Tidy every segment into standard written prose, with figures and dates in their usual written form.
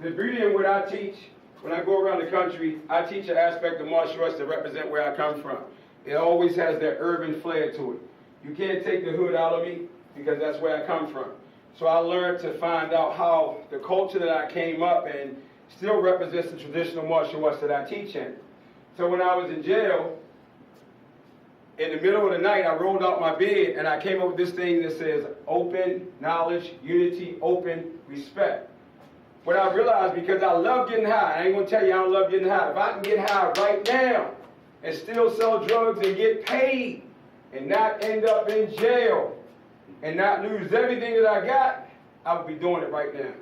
the beauty in what I teach, when I go around the country, I teach an aspect of martial arts to represent where I come from. It always has that urban flair to it. You can't take the hood out of me because that's where I come from. So I learned to find out how the culture that I came up in still represents the traditional martial arts that I teach in. So when I was in jail, in the middle of the night, I rolled out my bed and I came up with this thing that says open, knowledge, unity, open, respect. What I realized, because I love getting high, I ain't gonna tell you I don't love getting high. If I can get high right now and still sell drugs and get paid and not end up in jail and not lose everything that I got, I would be doing it right now.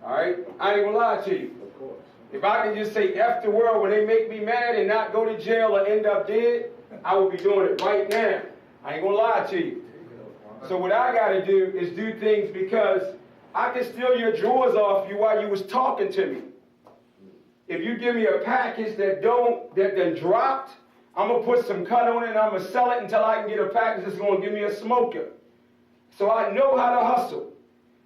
All right? I ain't gonna lie to you. Of course. If I can just say F the world when they make me mad and not go to jail or end up dead, I would be doing it right now. I ain't gonna lie to you. So what I gotta do is do things because I can steal your drawers off you while you was talking to me. If you give me a package that done dropped, I'm gonna put some cut on it and I'm gonna sell it until I can get a package that's gonna give me a smoker. So I know how to hustle.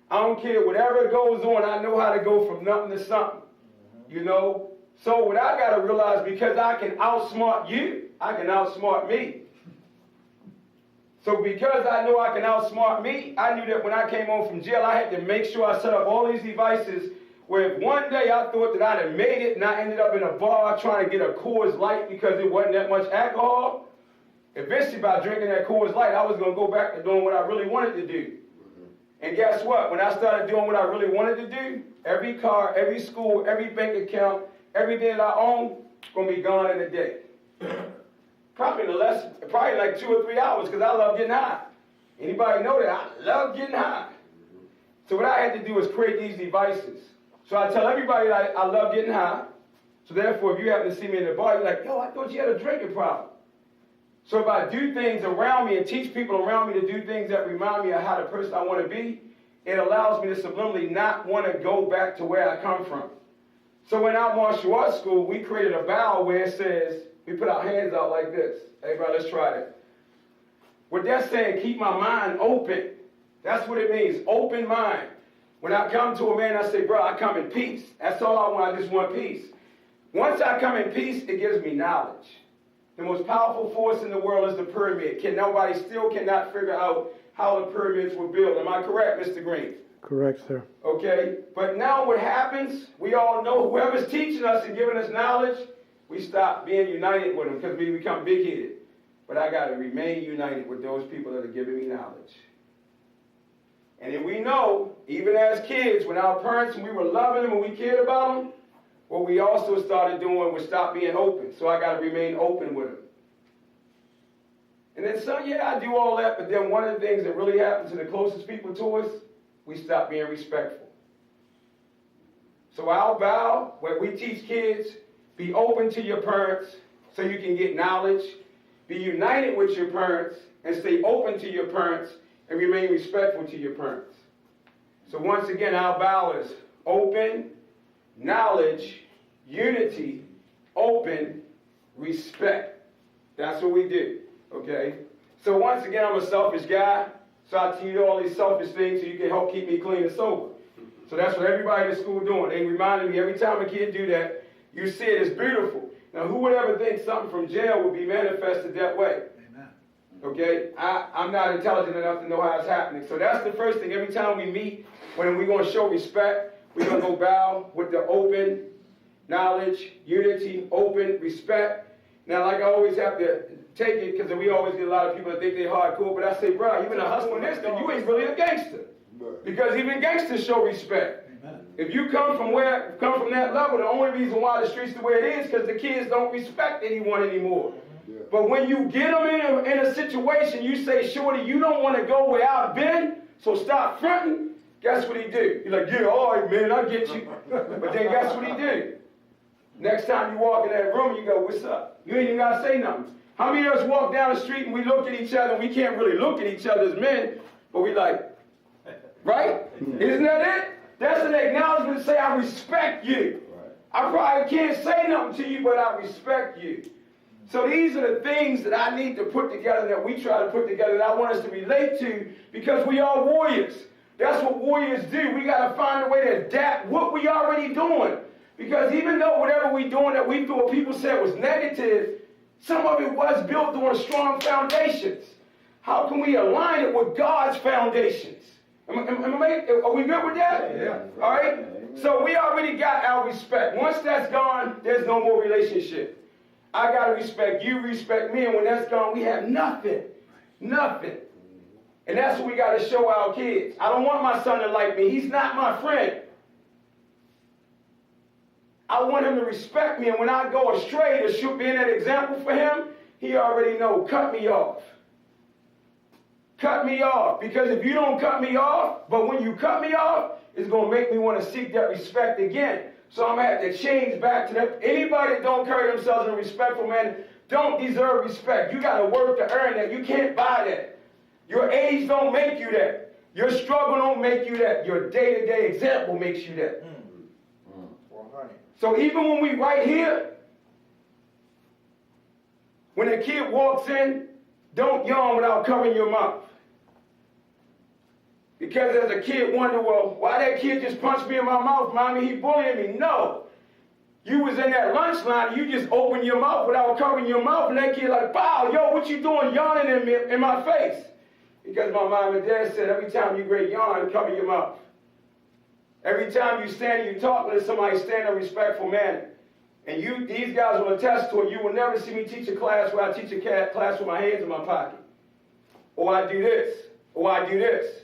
I don't care whatever goes on, I know how to go from nothing to something. You know? So what I gotta realize, because I can outsmart you, I can outsmart me. So because I know I can outsmart me, I knew that when I came home from jail, I had to make sure I set up all these devices where if one day I thought that I'd have made it and I ended up in a bar trying to get a Coors Light because it wasn't that much alcohol, eventually by drinking that Coors Light, I was going to go back to doing what I really wanted to do. And guess what? When I started doing what I really wanted to do, every car, every school, every bank account, everything that I own, going to be gone in a day. Probably like 2 or 3 hours, because I love getting high. Anybody know that? I love getting high. So what I had to do was create these devices. So I tell everybody that I love getting high. So therefore, if you happen to see me in the bar, you're like, yo, I thought you had a drinking problem. So if I do things around me and teach people around me to do things that remind me of how the person I want to be, it allows me to subliminally not want to go back to where I come from. So in our martial arts school, we created a bow where it says, we put our hands out like this. Everybody, let's try that. What that's saying, keep my mind open. That's what it means, open mind. When I come to a man, I say, bro, I come in peace. That's all I want, I just want peace. Once I come in peace, it gives me knowledge. The most powerful force in the world is the pyramid. Nobody still cannot figure out how the pyramids were built. Am I correct, Mr. Green? Correct, sir. Okay, but now what happens, we all know whoever's teaching us and giving us knowledge, we stop being united with them because we become big-headed. But I got to remain united with those people that are giving me knowledge. And then we know, even as kids, when our parents, we were loving them and we cared about them, what we also started doing was stop being open. So I got to remain open with them. And then I do all that, but then one of the things that really happens to the closest people to us, we stop being respectful. So our vow, where we teach kids, be open to your parents so you can get knowledge. Be united with your parents and stay open to your parents and remain respectful to your parents. So once again, our vow is open, knowledge, unity, open, respect. That's what we do, okay? So once again, I'm a selfish guy, so I teach you all these selfish things so you can help keep me clean and sober. So that's what everybody in the school doing. They reminded me every time a kid do that, you see it, it's beautiful. Now, who would ever think something from jail would be manifested that way? Amen. Okay? I'm not intelligent enough to know how it's happening. So that's the first thing. Every time we meet, when we're going to show respect, we're going to go bow with the open, knowledge, unity, open, respect. Now, like I always have to take it, because we always get a lot of people that think they're hardcore, but I say, bro, you've been a hustler in this, then you ain't really a gangster. Because even gangsters show respect. If you come from that level, the only reason why the street's the way it is because the kids don't respect anyone anymore. Yeah. But when you get them in a situation, you say, shorty, you don't want to go where I've been, so stop fronting. Guess what he do? He's like, yeah, all right, man, I get you. But then guess what he do? Next time you walk in that room, you go, what's up? You ain't even got to say nothing. How many of us walk down the street and we look at each other and we can't really look at each other as men, but we like, right? Isn't that it? That's an acknowledgement to say, I respect you. Right. I probably can't say nothing to you, but I respect you. So these are the things that I need to put together, that we try to put together, that I want us to relate to, because we are warriors. That's what warriors do. We got to find a way to adapt what we already doing. Because even though whatever we doing that we thought people said was negative, some of it was built on strong foundations. How can we align it with God's foundations? Are we good with that? Yeah. All right? So we already got our respect. Once that's gone, there's no more relationship. I got to respect you, respect me, and when that's gone, we have nothing. Nothing. And that's what we got to show our kids. I don't want my son to like me. He's not my friend. I want him to respect me, and when I go astray to shoot being that example for him, he already know, cut me off. Cut me off. Because if you don't cut me off, but when you cut me off, it's going to make me want to seek that respect again. So I'm going to have to change back to that. Anybody that don't carry themselves in a respectful manner don't deserve respect. You got to work to earn that. You can't buy that. Your age don't make you that. Your struggle don't make you that. Your day-to-day example makes you that. So even when we right here, when a kid walks in, don't yawn without covering your mouth. Because as a kid wonder, well, why that kid just punched me in my mouth, mommy? He bullying me. No. You was in that lunch line, you just opened your mouth without covering your mouth, and that kid like, wow, yo, what you doing yawning in my face? Because my mom and dad said, every time you great yawn, cover your mouth. Every time you stand and you talk, let somebody stand in a respectful manner. And these guys will attest to it. You will never see me teach a class where I teach a class with my hands in my pocket. Or I do this. Or I do this.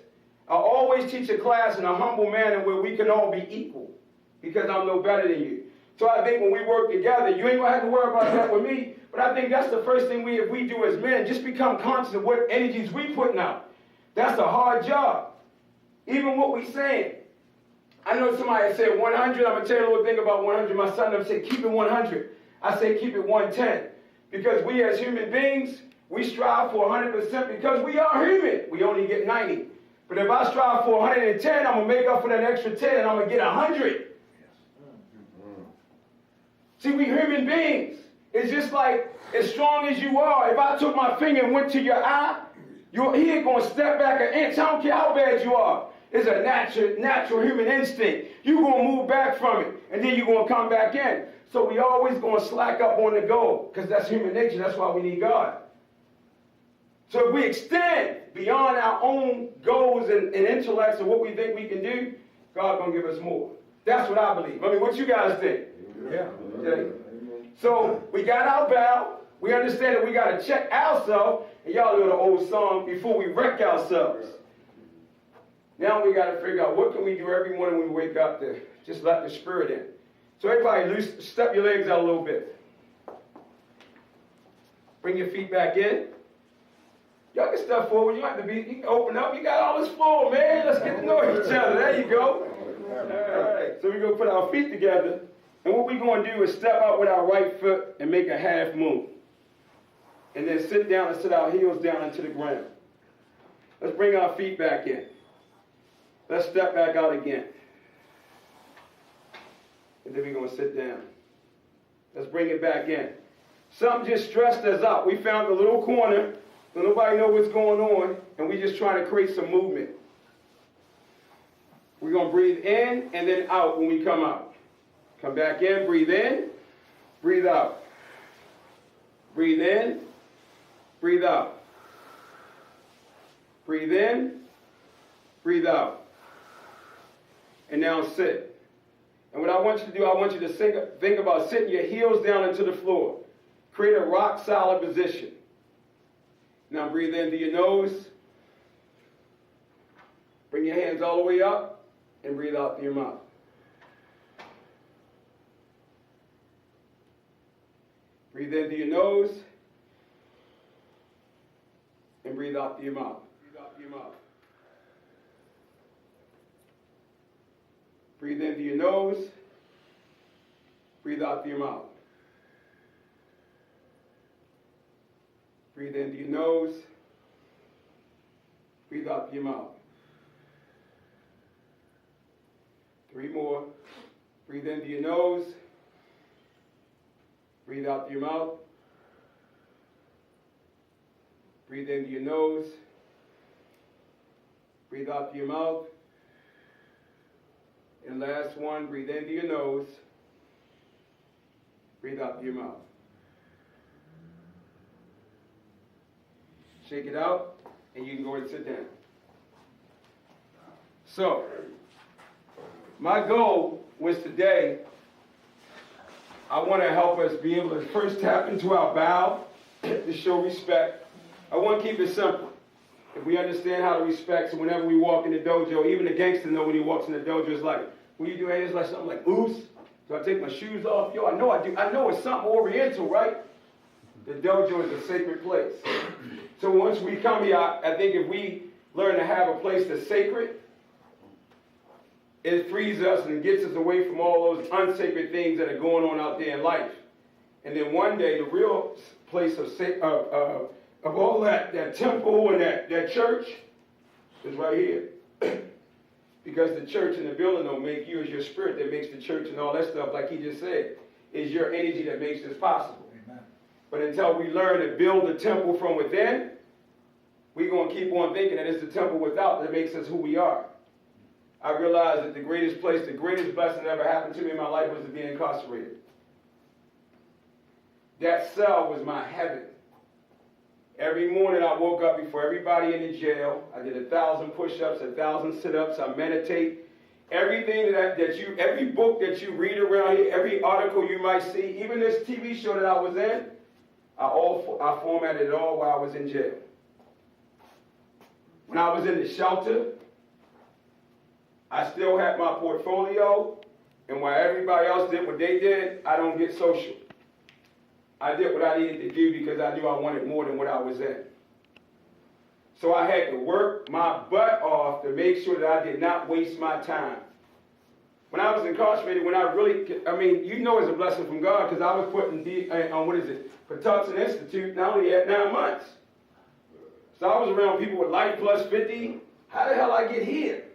I always teach a class in a humble manner where we can all be equal. Because I'm no better than you. So I think when we work together, you ain't going to have to worry about that with me. But I think that's the first thing if we do as men, just become conscious of what energies we putting out. That's a hard job. Even what we saying. I know somebody said 100. I'm going to tell you a little thing about 100. My son said, keep it 100. I say, keep it 110. Because we as human beings, we strive for 100% because we are human. We only get 90. But if I strive for 110, I'm going to make up for that extra 10 and I'm going to get 100. See, we human beings. It's just like, as strong as you are, if I took my finger and went to your eye, he ain't going to step back an inch. I don't care how bad you are. It's a natural human instinct. You're going to move back from it, and then you're going to come back in. So we always going to slack up on the goal, because that's human nature. That's why we need God. So if we extend beyond our own goals and intellects and what we think we can do, God's going to give us more. That's what I believe. I mean, what you guys think? Yeah. Okay. So we got our bow. We understand that we got to check ourselves. And y'all know the old song, before we wreck ourselves. Now we got to figure out what can we do every morning when we wake up to just let the Spirit in. So everybody, step your legs out a little bit. Bring your feet back in. Y'all can step forward. You don't have to you can open up. You got all this floor, man. Let's get to know each other. There you go. All right. So we're going to put our feet together. And what we're going to do is step out with our right foot and make a half moon. And then sit down and sit our heels down into the ground. Let's bring our feet back in. Let's step back out again. And then we're going to sit down. Let's bring it back in. Something just stressed us out. We found a little corner, so nobody knows what's going on, and we're just trying to create some movement. We're going to breathe in and then out when we come out. Come back in, breathe out. Breathe in, breathe out. Breathe in, breathe out. And now sit. And what I want you to do, I want you to think about sitting your heels down into the floor. Create a rock solid position. Now breathe in through your nose. Bring your hands all the way up and breathe out through your mouth. Breathe in through your nose and breathe out through your mouth. Breathe out through your mouth. Breathe in through your nose. Breathe out through your mouth. Breathe in through your nose. Breathe out through your mouth. 3 more. Breathe in through your nose. Breathe out through your mouth. Breathe in through your nose. Breathe out through your mouth. And last one, breathe in through your nose. Breathe out through your mouth. Shake it out, and you can go and sit down. So, my goal was today, I want to help us be able to first tap into our bow to show respect. I want to keep it simple. If we understand how to respect, so whenever we walk in the dojo, even the gangster know when he walks in the dojo, it's like, what are you doing? It's like something like, oos. Do I take my shoes off? Yo, I know I do. I know it's something oriental, right? The dojo is a sacred place. So once we come here, I think if we learn to have a place that's sacred, it frees us and gets us away from all those unsacred things that are going on out there in life. And then one day, the real place of all that temple and that church is right here. Because the church and the building don't make you, as your spirit that makes the church and all that stuff, like he just said, is your energy that makes this possible. Amen. But until we learn to build the temple from within, we're going to keep on thinking that it's the temple without that makes us who we are. I realized that the greatest blessing that ever happened to me in my life was to be incarcerated. That cell was my heaven. Every morning I woke up before everybody in the jail. I did 1,000 push-ups, 1,000 sit-ups. I meditate. Everything every book that you read around here, every article you might see, even this TV show that I was in, I formatted it all while I was in jail. When I was in the shelter, I still had my portfolio, and while everybody else did what they did, I don't get social. I did what I needed to do because I knew I wanted more than what I was in. So I had to work my butt off to make sure that I did not waste my time. When I was incarcerated, you know it's a blessing from God because I was put in Patuxent Institute, and I only had 9 months. So I was around people with life plus 50. How the hell I get here?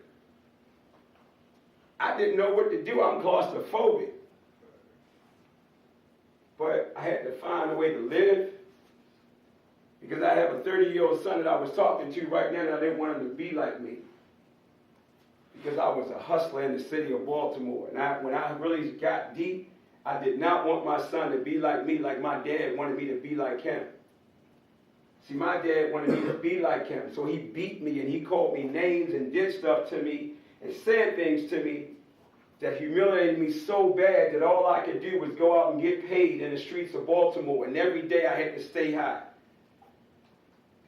I didn't know what to do. I'm claustrophobic. But I had to find a way to live because I have a 30-year-old son that I was talking to right now, and I didn't want him to be like me because I was a hustler in the city of Baltimore. And when I really got deep, I did not want my son to be like me, like my dad wanted me to be like him. See, my dad wanted me to be like him, so he beat me and he called me names and did stuff to me and said things to me that humiliated me so bad that all I could do was go out and get paid in the streets of Baltimore, and every day I had to stay high.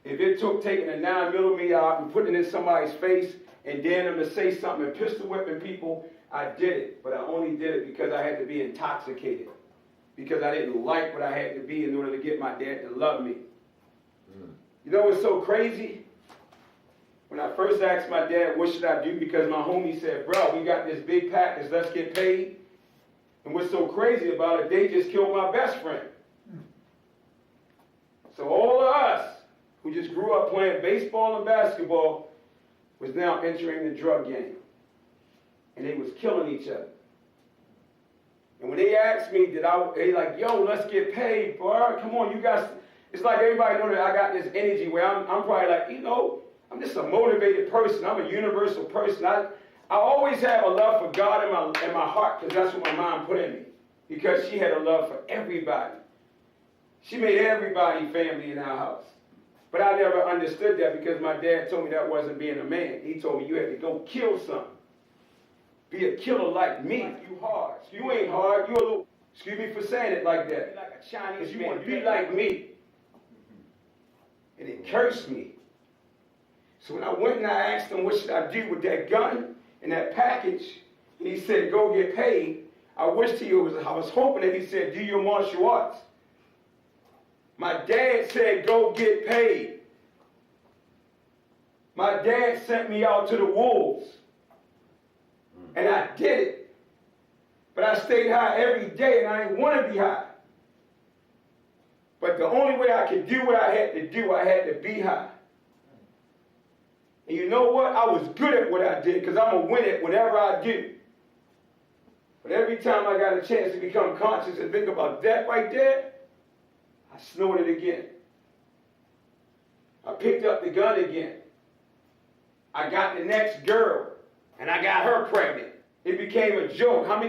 If it took taking a 9mm out and putting it in somebody's face and daring them to say something and pistol whipping people, I did it. But I only did it because I had to be intoxicated, because I didn't like what I had to be in order to get my dad to love me. You know what's so crazy? When I first asked my dad, what should I do? Because my homie said, bro, we got this big package, let's get paid. And what's so crazy about it, they just killed my best friend. So all of us who just grew up playing baseball and basketball was now entering the drug game. And they was killing each other. And when they asked me, they like, yo, let's get paid, bro. Come on, you guys. It's like everybody know that I got this energy where I'm probably like, I'm just a motivated person. I'm a universal person. I always have a love for God in my heart because that's what my mom put in me. Because she had a love for everybody. She made everybody family in our house. But I never understood that because my dad told me that wasn't being a man. He told me you had to go kill something. Be a killer like me. You hard. You ain't hard. You a little, excuse me for saying it like that. Be like a Chinese man. You want to be like me. And it cursed me. So when I went and I asked him what should I do with that gun and that package, and he said, go get paid, I was hoping that he said, do your martial arts. My dad said, go get paid. My dad sent me out to the wolves. And I did it. But I stayed high every day and I didn't want to be high. But the only way I could do what I had to do, I had to be high. And you know what? I was good at what I did because I'm going to win at whatever I do. But every time I got a chance to become conscious and think about that right there, I snorted again. I picked up the gun again. I got the next girl, and I got her pregnant. It became a joke. How many